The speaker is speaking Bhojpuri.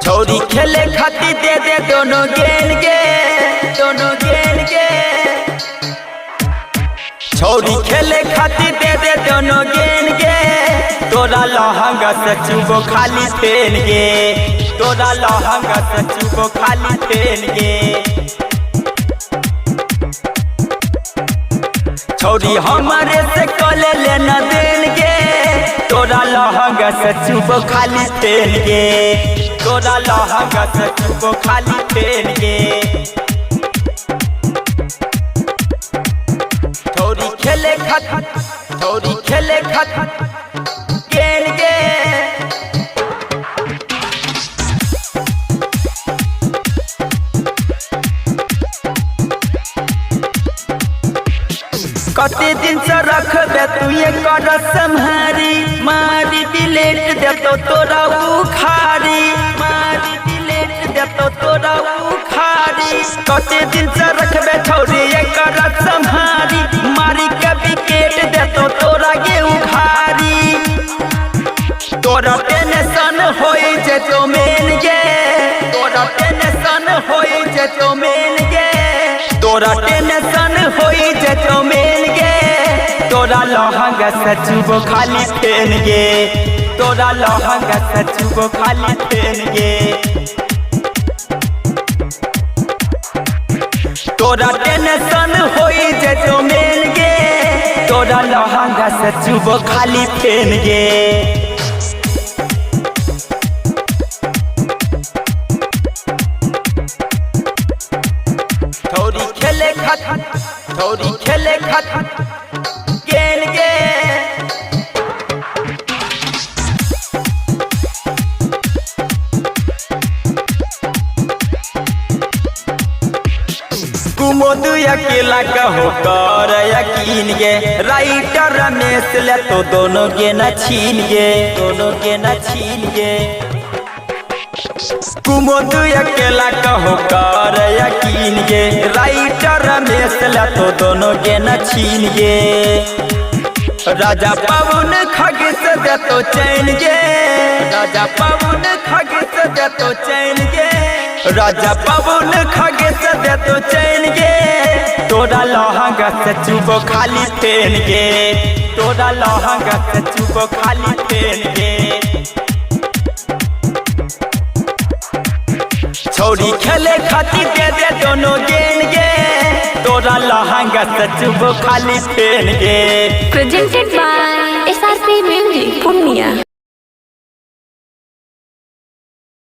छोरी खेले खाती दे दे दोनों गेंद गे, दोनों गेंद गे। छोरी खेले खाती दे दे दोनों गेंद गे। तोरा लहंगा से चुबो खाली पेन गे, तोरा लहंगा से चुबो खाली पेन गे। छोरी हमारे से कले लेना देन गे। तोरा लहंगा से चुबो खाली पेन गे, तोरा लहंगा से चुबो खाली पेन गे। छोरी खेले खत, छोरी खेले खत गेंद गे। कते दिन से रखबे तू ये कर संहारी। मारी डिलेट दे तो तोरा उखाड़ी, मारी डिलेट दे तो तोरा उखाड़ी। कते दिन से रखबे छोरी ये कर संहारी। मारी के विकेट दे तो तोरा गे उखाड़ी। तोरा टेंशन होई जे तो मेन गे, तोरा टेंशन होई जे तो मेन गे। तोरा टेंशन होई जे तो मेन गे। तोरा लहंगा से चुबो खाली पेन गे, तोरा लहंगा से चुबो खाली पेन गे। तोरा टेंशन होई जे तो मेन गे। तोरा लहंगा से चुबो खाली पेन गे। छोरी खेले खत, छोरी खेले खत गेंद गे। कुमोद अकेला कहो कर यकीन गे। राइटर रमेश ले तो दोनों गे न छीन गे, दोनों गे न छीन गे। कुमोद अकेला कहो कर यकीन गे। राइटर रमेश ले तो दोनों गे न छीन गे। राजा पवन खगेश दे तो चैन गे, राजा पवन खगेश दे तो चैन गे। राजा पवन खगेश दे तो चैन गे। तोरा लहंगा से चुबो खाली पेन गे, तोरा लहंगा से चुबो खाली पेन गे। छोरी खेले खाती दे दे दोनों गेंद गे। तोरा लहंगा से चुबो खाली पेन गे। Presented by SRP Music।